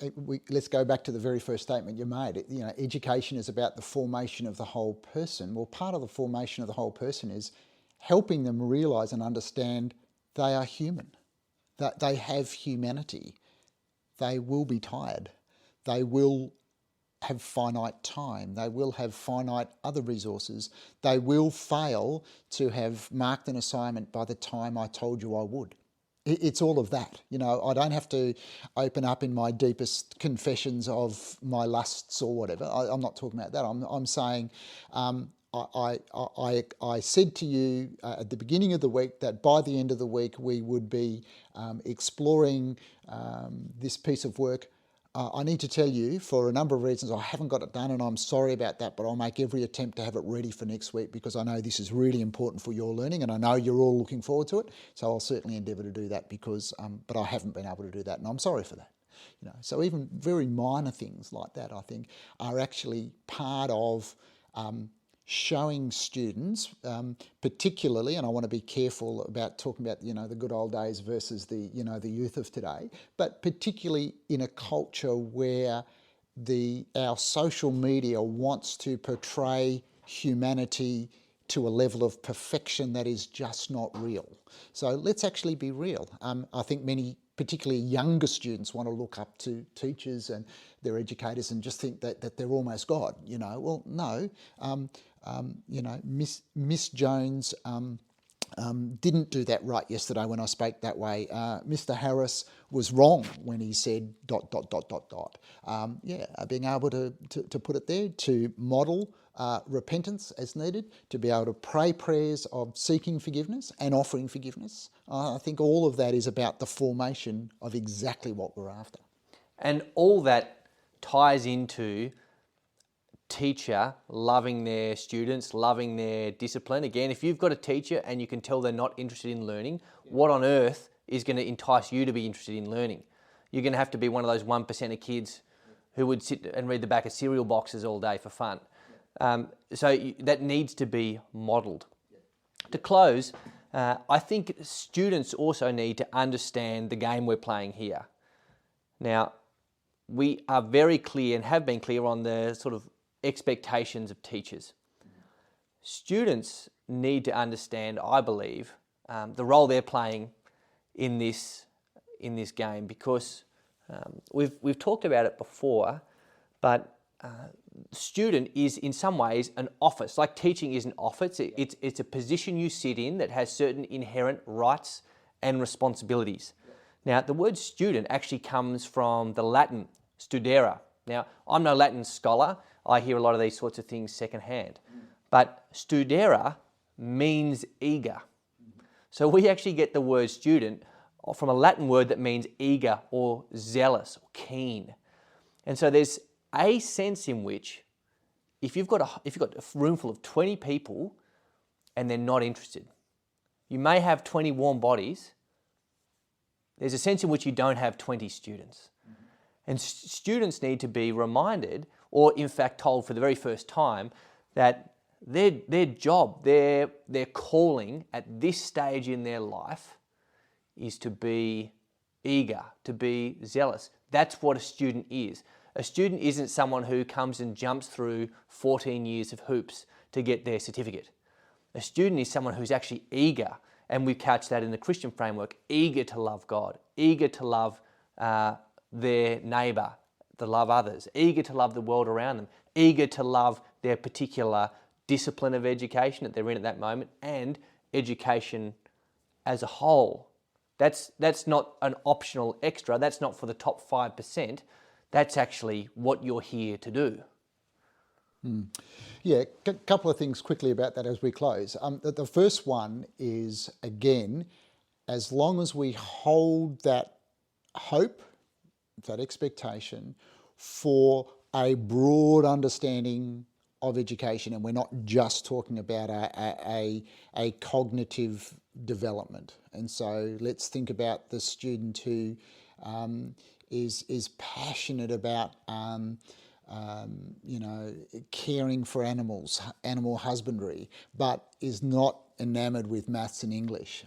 B: let's go back to the very first statement you made. You know, education is about the formation of the whole person. Well, part of the formation of the whole person is helping them realise and understand they are human, that they have humanity. They will be tired. They will have finite time. They will have finite other resources. They will fail to have marked an assignment by the time I told you I would. It's all of that. You know, I don't have to open up in my deepest confessions of my lusts or whatever. I'm not talking about that. I'm saying I said to you at the beginning of the week that by the end of the week we would be exploring this piece of work. I need to tell you, for a number of reasons, I haven't got it done, and I'm sorry about that, but I'll make every attempt to have it ready for next week, because I know this is really important for your learning, and I know you're all looking forward to it. So I'll certainly endeavour to do that, because, but I haven't been able to do that, and I'm sorry for that. You know, so even very minor things like that, I think, are actually part of showing students, particularly, and I want to be careful about talking about, the good old days versus the youth of today, but particularly in a culture where our social media wants to portray humanity to a level of perfection that is just not real. So let's actually be real. I think many, particularly younger students, want to look up to teachers and their educators and just think that they're almost God. Well, no. Miss Jones didn't do that right yesterday when I spoke that way. Mr. Harris was wrong when he said ... Being able to put it there, to model repentance as needed, to be able to pray prayers of seeking forgiveness and offering forgiveness. I think all of that is about the formation of exactly what we're after.
A: And all that ties into teacher loving their students, loving their discipline. Again, if you've got a teacher and you can tell they're not interested in learning, what on earth is going to entice you to be interested in learning? You're going to have to be one of those 1% of kids who would sit and read the back of cereal boxes all day for fun. That needs to be modelled. To close, I think students also need to understand the game we're playing here. Now, we are very clear and have been clear on the sort of expectations of teachers. Students need to understand, I believe, the role they're playing in this game, because we've talked about it before, but student is in some ways an office. Like teaching is an office. It's a position you sit in that has certain inherent rights and responsibilities. Now, the word student actually comes from the Latin studere. Now, I'm no Latin scholar. I hear a lot of these sorts of things secondhand. But studere means eager. So we actually get the word student from a Latin word that means eager or zealous or keen. And so there's a sense in which if you've got a room full of 20 people and they're not interested, you may have 20 warm bodies. There's a sense in which you don't have 20 students. And students need to be reminded, or in fact told for the very first time, that their job, their calling at this stage in their life is to be eager, to be zealous. That's what a student is. A student isn't someone who comes and jumps through 14 years of hoops to get their certificate. A student is someone who's actually eager, and we couch that in the Christian framework, eager to love God, eager to love their neighbour, to love others, eager to love the world around them, eager to love their particular discipline of education that they're in at that moment, and education as a whole. That's not an optional extra. That's not for the top 5%. That's actually what you're here to do.
B: Yeah, a couple of things quickly about that as we close. The first one is, again, as long as we hold that hope, that expectation for a broad understanding of education, and we're not just talking about a cognitive development. And so let's think about the student who is passionate about caring for animals, animal husbandry, but is not enamoured with maths and English.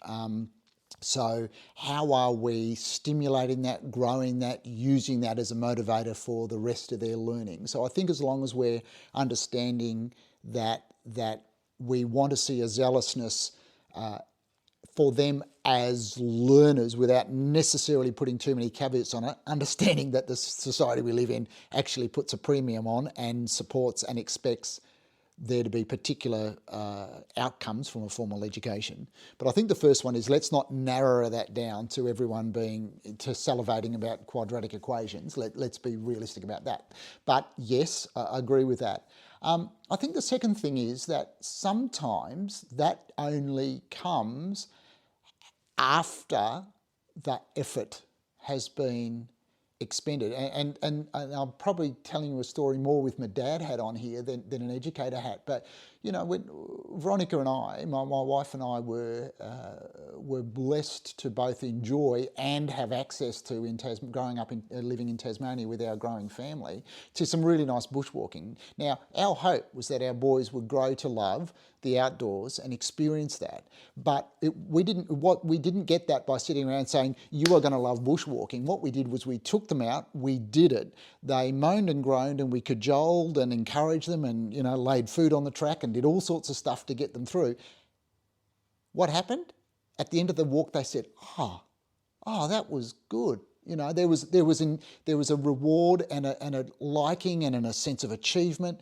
B: So how are we stimulating that, growing that, using that as a motivator for the rest of their learning? So I think as long as we're understanding that we want to see a zealousness for them as learners without necessarily putting too many caveats on it, understanding that the society we live in actually puts a premium on and supports and expects there to be particular outcomes from a formal education. But I think the first one is, let's not narrow that down to everyone to salivating about quadratic equations. Let's be realistic about that. But yes, I agree with that. I think the second thing is that sometimes that only comes after the effort has been expended. And I'm probably telling you a story more with my dad hat on here than an educator hat. But, you know, when Veronica and I, my wife and I were blessed to both enjoy and have access to, growing up living in Tasmania with our growing family, to some really nice bushwalking. Now, our hope was that our boys would grow to love the outdoors and experience that. But we didn't get that by sitting around saying, you are going to love bushwalking. What we did was we took them out, we did it. They moaned and groaned, and we cajoled and encouraged them, and, you know, laid food on the track and did all sorts of stuff to get them through. What happened? At the end of the walk, they said, oh, that was good. You know, there was a reward and a liking and a sense of achievement.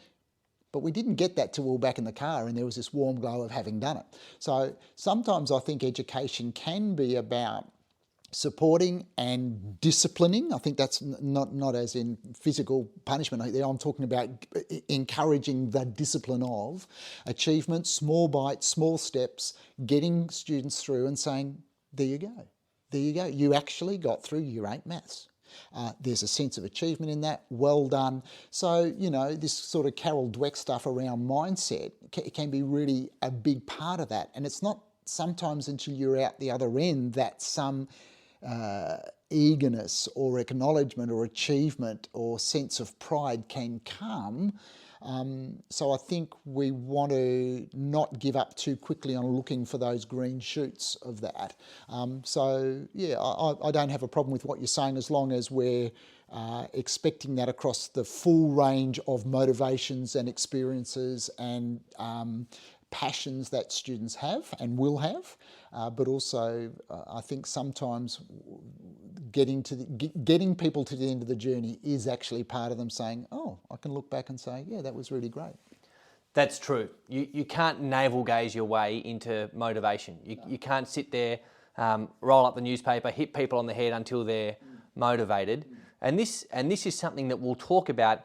B: But we didn't get that till we were back in the car and there was this warm glow of having done it. So sometimes I think education can be about supporting and disciplining. I think that's not as in physical punishment. I'm talking about encouraging the discipline of achievement, small bites, small steps, getting students through and saying, there you go. There you go. You actually got through Year 8 maths. There's a sense of achievement in that. Well done. So, you know, this sort of Carol Dweck stuff around mindset can be really a big part of that. And it's not sometimes until you're out the other end that some eagerness or acknowledgement or achievement or sense of pride can come. So I think we want to not give up too quickly on looking for those green shoots of that. So yeah, I don't have a problem with what you're saying as long as we're expecting that across the full range of motivations and experiences and passions that students have and will have, but also I think sometimes getting people to the end of the journey is actually part of them saying, oh, I can look back and say, yeah, that was really great.
A: That's true. You can't navel gaze your way into motivation. You can't sit there, roll up the newspaper, hit people on the head until they're motivated. And this is something that we'll talk about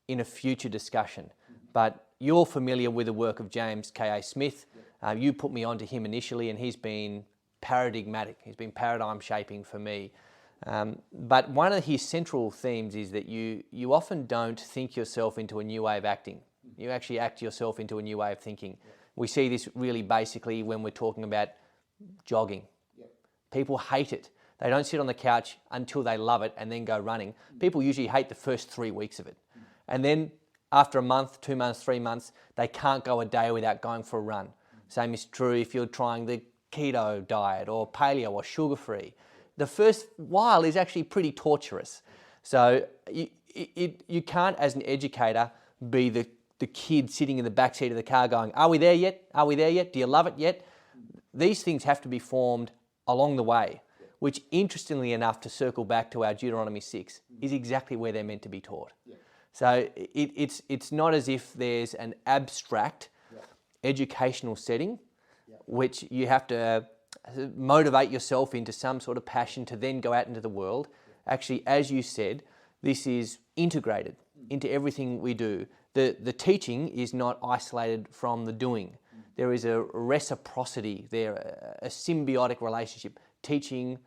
A: in a future discussion. But you're familiar with the work of James K.A. Smith. You put me onto him initially, and he's been paradigmatic. He's been paradigm shaping for me. But one of his central themes is that you often don't think yourself into a new way of acting. You actually act yourself into a new way of thinking. We see this really basically when we're talking about jogging. People hate it. They don't sit on the couch until they love it and then go running. People usually hate the first 3 weeks of it. And then after a month, 2 months, 3 months, they can't go a day without going for a run. Same is true if you're trying the keto diet or paleo or sugar-free. The first while is actually pretty torturous. So you can't, as an educator, be the kid sitting in the back seat of the car going, are we there yet? Are we there yet? Do you love it yet? These things have to be formed along the way, which interestingly enough, to circle back to our Deuteronomy 6, is exactly where they're meant to be taught. So it's not as if there's an abstract educational setting which you have to motivate yourself into some sort of passion to then go out into the world. Actually, as you said, this is integrated into everything we do. The teaching is not isolated from the doing. There is a reciprocity there, a symbiotic relationship. Teaching,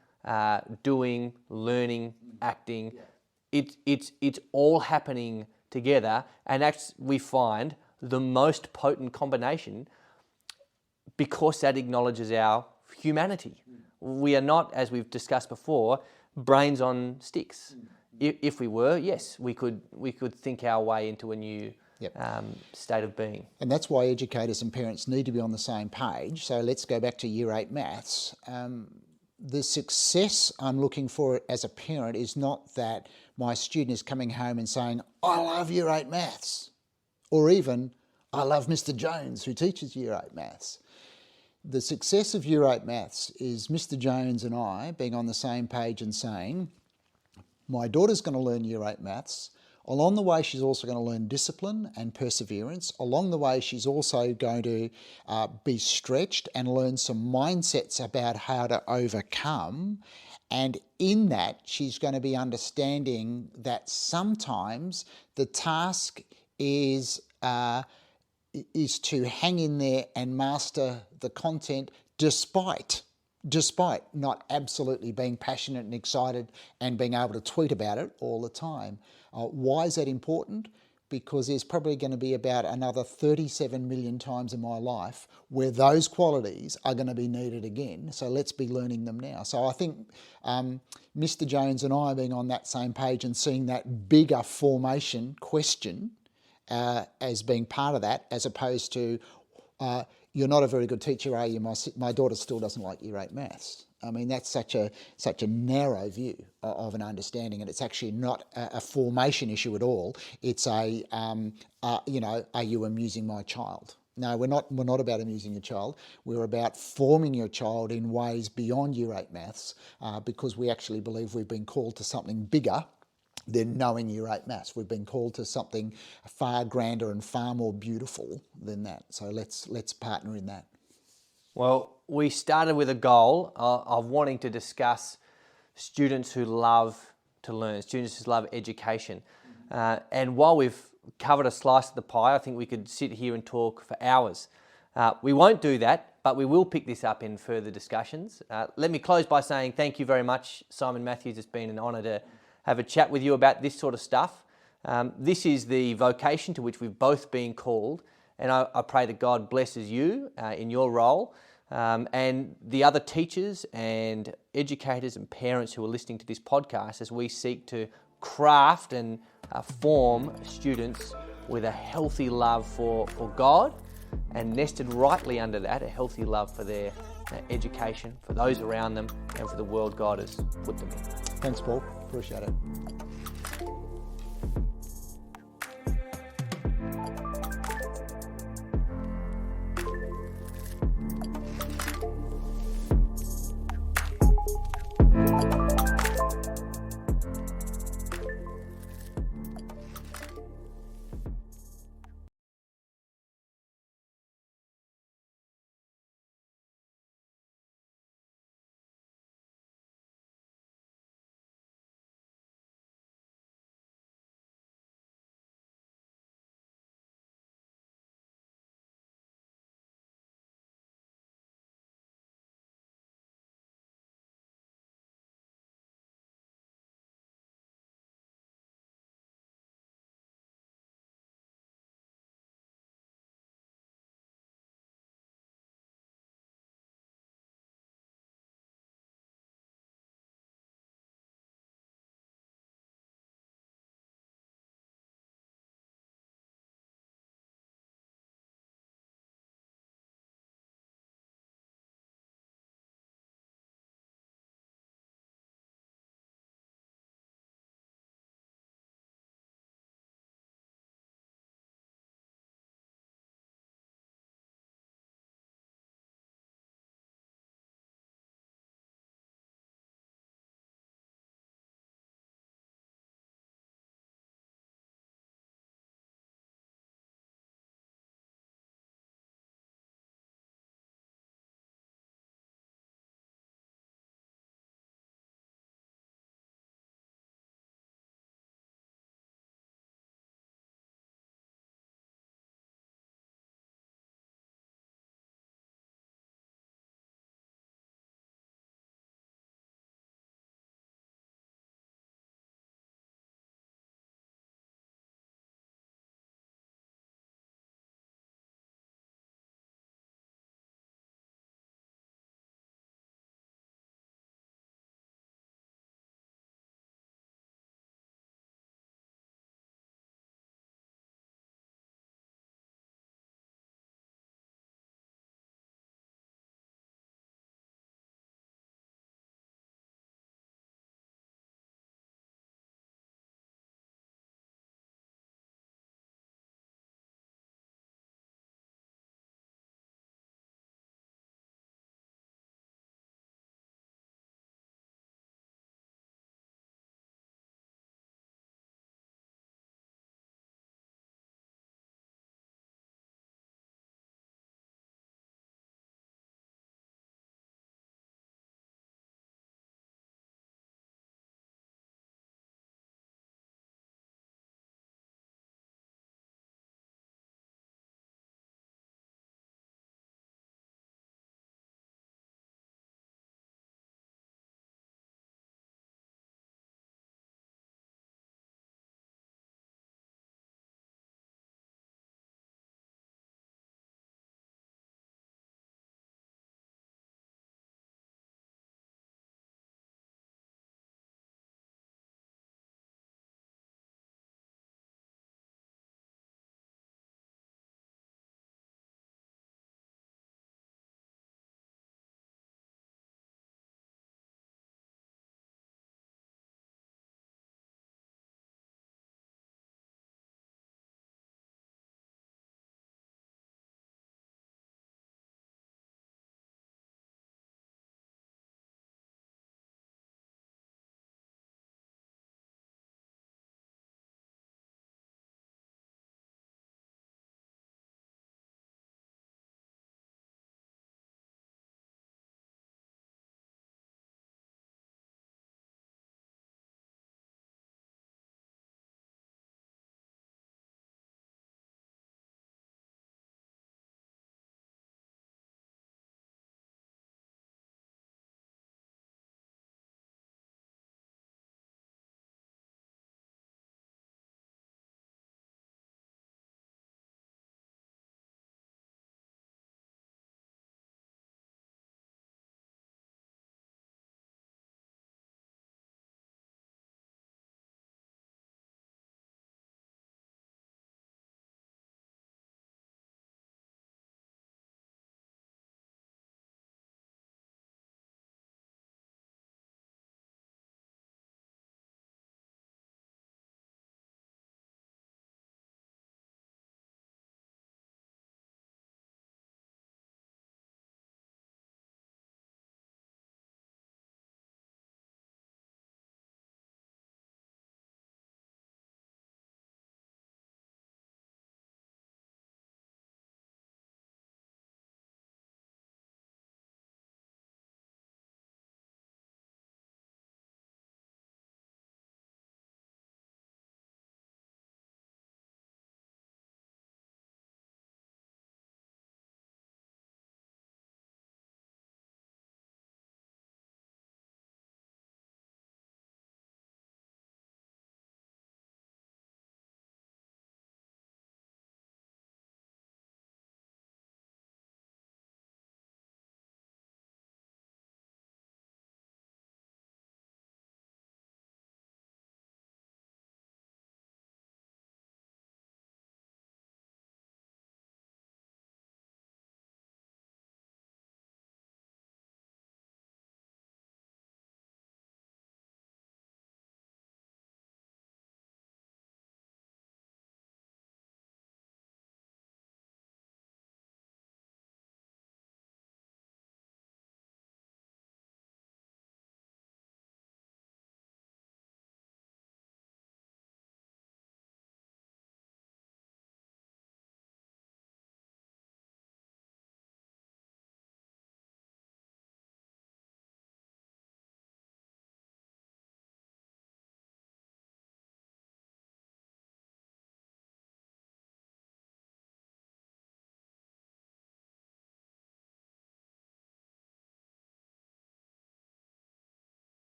A: doing, learning, acting. It's all happening together, and that's, we find, the most potent combination because that acknowledges our humanity. We are not, as we've discussed before, brains on sticks. If we were, yes, we could think our way into a new state of being.
B: And that's why educators and parents need to be on the same page. So let's go back to Year 8 maths. The success I'm looking for as a parent is not that my student is coming home and saying, I love Year 8 maths, or even, I love Mr. Jones who teaches Year 8 maths. The success of Year 8 maths is Mr. Jones and I being on the same page and saying, my daughter's going to learn Year 8 maths. Along the way, she's also going to learn discipline and perseverance. Along the way, she's also going to be stretched and learn some mindsets about how to overcome. And in that, she's going to be understanding that sometimes the task is to hang in there and master the content despite despite not absolutely being passionate and excited and being able to tweet about it all the time. Why is that important? Because there's probably going to be about another 37 million times in my life where those qualities are going to be needed again. So let's be learning them now. So I think Mr. Jones and I being on that same page and seeing that bigger formation question as being part of that, as opposed to you're not a very good teacher, are you? My daughter still doesn't like year 8 maths. I mean, that's such a narrow view of an understanding, and it's actually not a formation issue at all. It's are you amusing my child? No, we're not about amusing your child. We're about forming your child in ways beyond year 8 maths, because we actually believe we've been called to something bigger than knowing year 8 maths. We've been called to something far grander and far more beautiful than that. So let's partner in that.
A: Well, we started with a goal of wanting to discuss students who love to learn, students who love education. And while we've covered a slice of the pie, I think we could sit here and talk for hours. We won't do that, but we will pick this up in further discussions. Let me close by saying thank you very much, Simon Matthews. It's been an honour to have a chat with you about this sort of stuff. This is the vocation to which we've both been called, and I pray that God blesses you in your role, and the other teachers and educators and parents who are listening to this podcast as we seek to craft and form students with a healthy love for God, and nested rightly under that, a healthy love for their education, for those around them, and for the world God has put them in.
B: Thanks, Paul. Appreciate it.